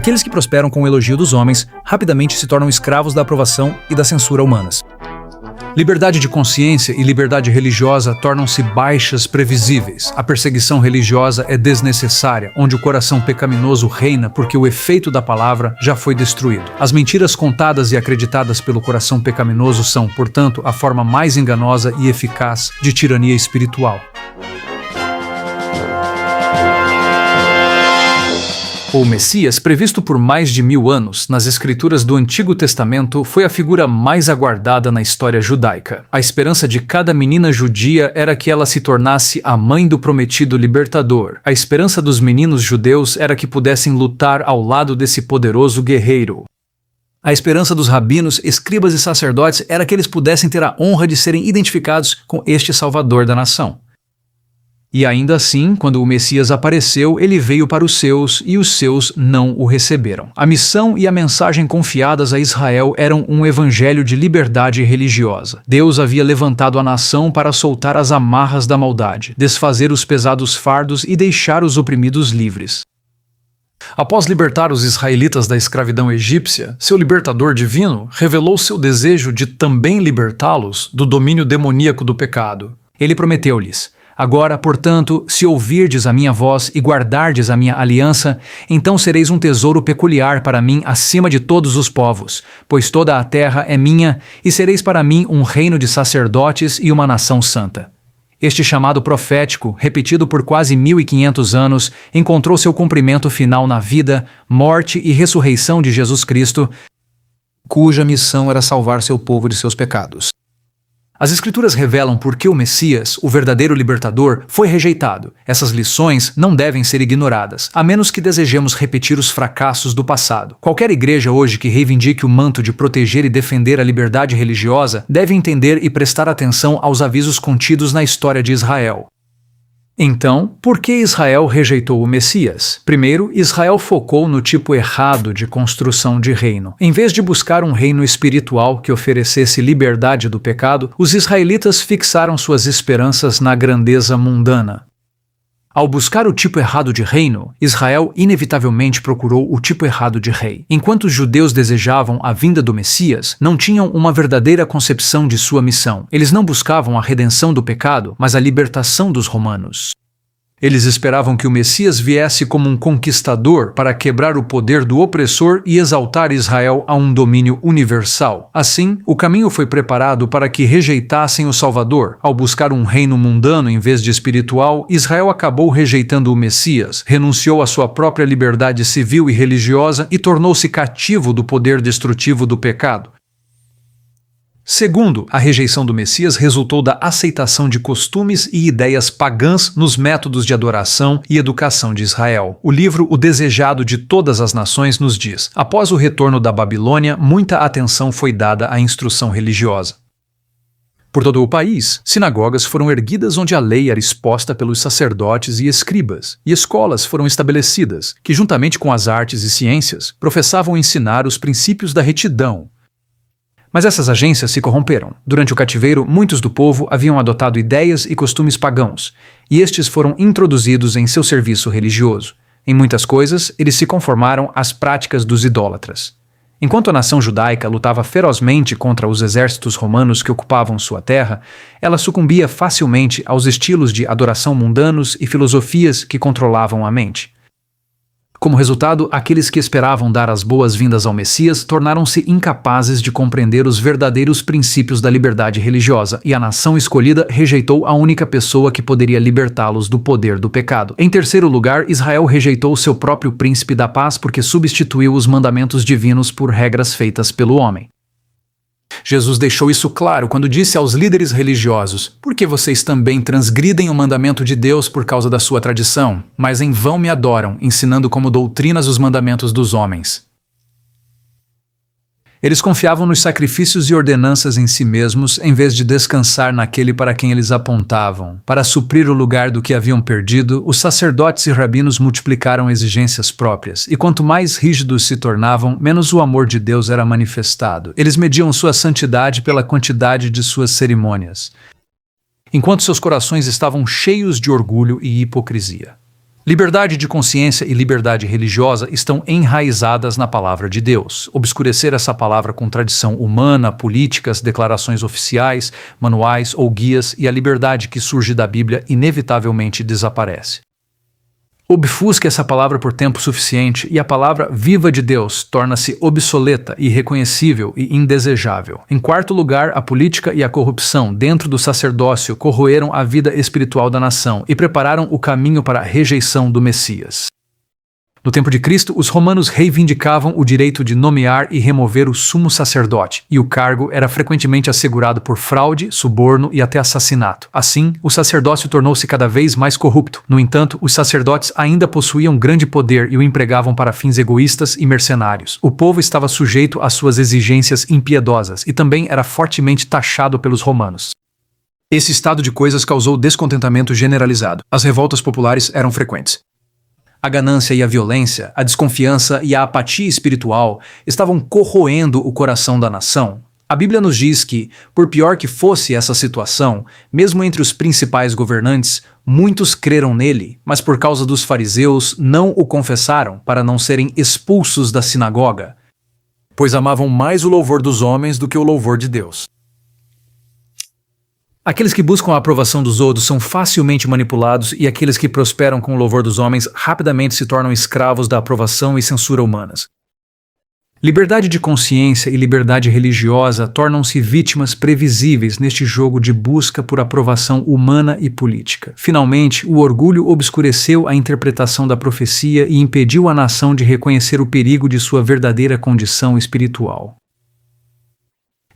Aqueles que prosperam com o elogio dos homens rapidamente se tornam escravos da aprovação e da censura humanas. Liberdade de consciência e liberdade religiosa tornam-se baixas previsíveis. A perseguição religiosa é desnecessária, onde o coração pecaminoso reina porque o efeito da palavra já foi destruído. As mentiras contadas e acreditadas pelo coração pecaminoso são, portanto, a forma mais enganosa e eficaz de tirania espiritual. O Messias, previsto por mais de 1000 anos nas escrituras do Antigo Testamento, foi a figura mais aguardada na história judaica. A esperança de cada menina judia era que ela se tornasse a mãe do prometido libertador. A esperança dos meninos judeus era que pudessem lutar ao lado desse poderoso guerreiro. A esperança dos rabinos, escribas e sacerdotes era que eles pudessem ter a honra de serem identificados com este Salvador da nação. E ainda assim, quando o Messias apareceu, ele veio para os seus e os seus não o receberam. A missão e a mensagem confiadas a Israel eram um evangelho de liberdade religiosa. Deus havia levantado a nação para soltar as amarras da maldade, desfazer os pesados fardos e deixar os oprimidos livres. Após libertar os israelitas da escravidão egípcia, seu libertador divino revelou seu desejo de também libertá-los do domínio demoníaco do pecado. Ele prometeu-lhes: agora, portanto, se ouvirdes a minha voz e guardardes a minha aliança, então sereis um tesouro peculiar para mim acima de todos os povos, pois toda a terra é minha, e sereis para mim um reino de sacerdotes e uma nação santa. Este chamado profético, repetido por quase 1500 anos, encontrou seu cumprimento final na vida, morte e ressurreição de Jesus Cristo, cuja missão era salvar seu povo de seus pecados. As Escrituras revelam por que o Messias, o verdadeiro libertador, foi rejeitado. Essas lições não devem ser ignoradas, a menos que desejemos repetir os fracassos do passado. Qualquer igreja hoje que reivindique o manto de proteger e defender a liberdade religiosa deve entender e prestar atenção aos avisos contidos na história de Israel. Então, por que Israel rejeitou o Messias? Primeiro, Israel focou no tipo errado de construção de reino. Em vez de buscar um reino espiritual que oferecesse liberdade do pecado, os israelitas fixaram suas esperanças na grandeza mundana. Ao buscar o tipo errado de reino, Israel inevitavelmente procurou o tipo errado de rei. Enquanto os judeus desejavam a vinda do Messias, não tinham uma verdadeira concepção de sua missão. Eles não buscavam a redenção do pecado, mas a libertação dos romanos. Eles esperavam que o Messias viesse como um conquistador para quebrar o poder do opressor e exaltar Israel a um domínio universal. Assim, o caminho foi preparado para que rejeitassem o Salvador. Ao buscar um reino mundano em vez de espiritual, Israel acabou rejeitando o Messias, renunciou à sua própria liberdade civil e religiosa e tornou-se cativo do poder destrutivo do pecado. Segundo, a rejeição do Messias resultou da aceitação de costumes e ideias pagãs nos métodos de adoração e educação de Israel. O livro O Desejado de Todas as Nações nos diz: após o retorno da Babilônia, muita atenção foi dada à instrução religiosa. Por todo o país, sinagogas foram erguidas onde a lei era exposta pelos sacerdotes e escribas, e escolas foram estabelecidas, que juntamente com as artes e ciências, professavam ensinar os princípios da retidão. Mas essas agências se corromperam. Durante o cativeiro, muitos do povo haviam adotado ideias e costumes pagãos, e estes foram introduzidos em seu serviço religioso. Em muitas coisas, eles se conformaram às práticas dos idólatras. Enquanto a nação judaica lutava ferozmente contra os exércitos romanos que ocupavam sua terra, ela sucumbia facilmente aos estilos de adoração mundanos e filosofias que controlavam a mente. Como resultado, aqueles que esperavam dar as boas-vindas ao Messias tornaram-se incapazes de compreender os verdadeiros princípios da liberdade religiosa, e a nação escolhida rejeitou a única pessoa que poderia libertá-los do poder do pecado. Em terceiro lugar, Israel rejeitou seu próprio príncipe da paz porque substituiu os mandamentos divinos por regras feitas pelo homem. Jesus deixou isso claro quando disse aos líderes religiosos: por que vocês também transgridem o mandamento de Deus por causa da sua tradição, mas em vão me adoram, ensinando como doutrinas os mandamentos dos homens? Eles confiavam nos sacrifícios e ordenanças em si mesmos, em vez de descansar naquele para quem eles apontavam. Para suprir o lugar do que haviam perdido, os sacerdotes e rabinos multiplicaram exigências próprias, e quanto mais rígidos se tornavam, menos o amor de Deus era manifestado. Eles mediam sua santidade pela quantidade de suas cerimônias, enquanto seus corações estavam cheios de orgulho e hipocrisia. Liberdade de consciência e liberdade religiosa estão enraizadas na palavra de Deus. Obscurecer essa palavra com tradição humana, políticas, declarações oficiais, manuais ou guias e a liberdade que surge da Bíblia inevitavelmente desaparece. Obfusque essa palavra por tempo suficiente e a palavra viva de Deus torna-se obsoleta, irreconhecível e indesejável. Em quarto lugar, a política e a corrupção dentro do sacerdócio corroeram a vida espiritual da nação e prepararam o caminho para a rejeição do Messias. No tempo de Cristo, os romanos reivindicavam o direito de nomear e remover o sumo sacerdote, e o cargo era frequentemente assegurado por fraude, suborno e até assassinato. Assim, o sacerdócio tornou-se cada vez mais corrupto. No entanto, os sacerdotes ainda possuíam grande poder e o empregavam para fins egoístas e mercenários. O povo estava sujeito às suas exigências impiedosas e também era fortemente taxado pelos romanos. Esse estado de coisas causou descontentamento generalizado. As revoltas populares eram frequentes. A ganância e a violência, a desconfiança e a apatia espiritual estavam corroendo o coração da nação. A Bíblia nos diz que, por pior que fosse essa situação, mesmo entre os principais governantes, muitos creram nele, mas por causa dos fariseus não o confessaram para não serem expulsos da sinagoga, pois amavam mais o louvor dos homens do que o louvor de Deus. Aqueles que buscam a aprovação dos outros são facilmente manipulados e aqueles que prosperam com o louvor dos homens rapidamente se tornam escravos da aprovação e censura humanas. Liberdade de consciência e liberdade religiosa tornam-se vítimas previsíveis neste jogo de busca por aprovação humana e política. Finalmente, o orgulho obscureceu a interpretação da profecia e impediu a nação de reconhecer o perigo de sua verdadeira condição espiritual.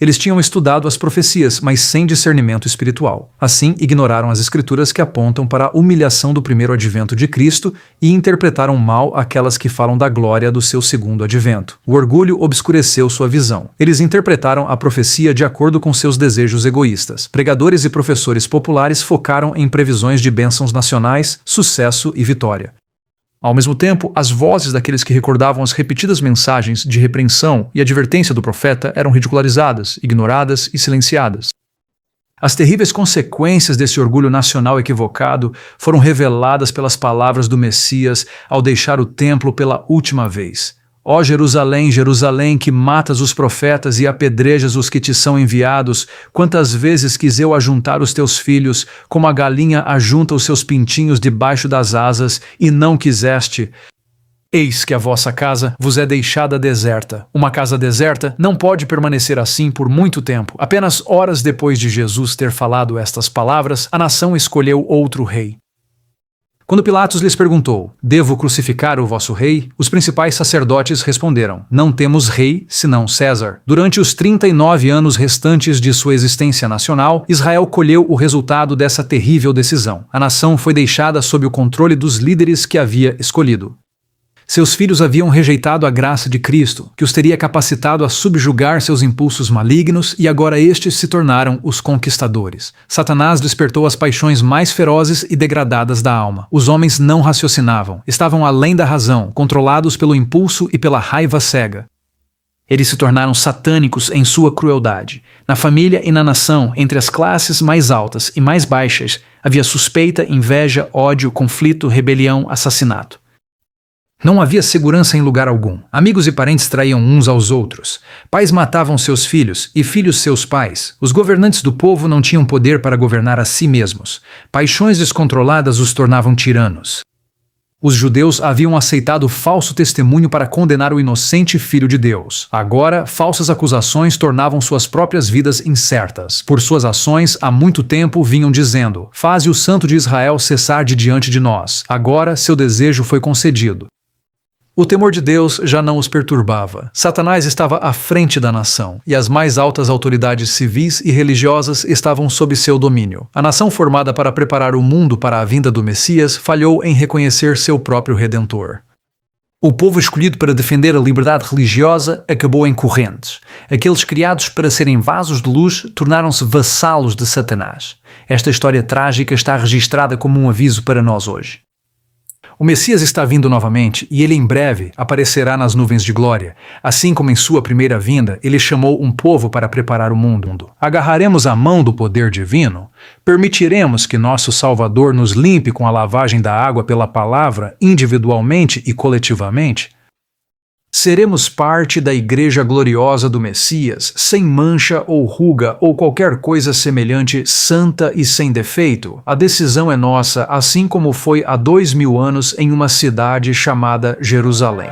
Eles tinham estudado as profecias, mas sem discernimento espiritual. Assim, ignoraram as escrituras que apontam para a humilhação do primeiro advento de Cristo e interpretaram mal aquelas que falam da glória do seu segundo advento. O orgulho obscureceu sua visão. Eles interpretaram a profecia de acordo com seus desejos egoístas. Pregadores e professores populares focaram em previsões de bênçãos nacionais, sucesso e vitória. Ao mesmo tempo, as vozes daqueles que recordavam as repetidas mensagens de repreensão e advertência do profeta eram ridicularizadas, ignoradas e silenciadas. As terríveis consequências desse orgulho nacional equivocado foram reveladas pelas palavras do Messias ao deixar o templo pela última vez. Ó Jerusalém, Jerusalém, que matas os profetas e apedrejas os que te são enviados, quantas vezes quis eu ajuntar os teus filhos, como a galinha ajunta os seus pintinhos debaixo das asas, e não quiseste. Eis que a vossa casa vos é deixada deserta. Uma casa deserta não pode permanecer assim por muito tempo. Apenas horas depois de Jesus ter falado estas palavras, a nação escolheu outro rei. Quando Pilatos lhes perguntou, devo crucificar o vosso rei? Os principais sacerdotes responderam, não temos rei, senão César. Durante os 39 anos restantes de sua existência nacional, Israel colheu o resultado dessa terrível decisão. A nação foi deixada sob o controle dos líderes que havia escolhido. Seus filhos haviam rejeitado a graça de Cristo, que os teria capacitado a subjugar seus impulsos malignos, e agora estes se tornaram os conquistadores. Satanás despertou as paixões mais ferozes e degradadas da alma. Os homens não raciocinavam, estavam além da razão, controlados pelo impulso e pela raiva cega. Eles se tornaram satânicos em sua crueldade. Na família e na nação, entre as classes mais altas e mais baixas, havia suspeita, inveja, ódio, conflito, rebelião, assassinato. Não havia segurança em lugar algum. Amigos e parentes traíam uns aos outros. Pais matavam seus filhos e filhos seus pais. Os governantes do povo não tinham poder para governar a si mesmos. Paixões descontroladas os tornavam tiranos. Os judeus haviam aceitado falso testemunho para condenar o inocente Filho de Deus. Agora, falsas acusações tornavam suas próprias vidas incertas. Por suas ações, há muito tempo vinham dizendo, faze o Santo de Israel cessar de diante de nós. Agora, seu desejo foi concedido. O temor de Deus já não os perturbava. Satanás estava à frente da nação, e as mais altas autoridades civis e religiosas estavam sob seu domínio. A nação formada para preparar o mundo para a vinda do Messias falhou em reconhecer seu próprio Redentor. O povo escolhido para defender a liberdade religiosa acabou em correntes. Aqueles criados para serem vasos de luz tornaram-se vassalos de Satanás. Esta história trágica está registrada como um aviso para nós hoje. O Messias está vindo novamente e ele em breve aparecerá nas nuvens de glória. Assim como em sua primeira vinda, ele chamou um povo para preparar o mundo. Agarraremos a mão do poder divino? Permitiremos que nosso Salvador nos limpe com a lavagem da água pela palavra, individualmente e coletivamente? Seremos parte da igreja gloriosa do Messias, sem mancha ou ruga ou qualquer coisa semelhante, santa e sem defeito? A decisão é nossa, assim como foi há 2000 anos em uma cidade chamada Jerusalém.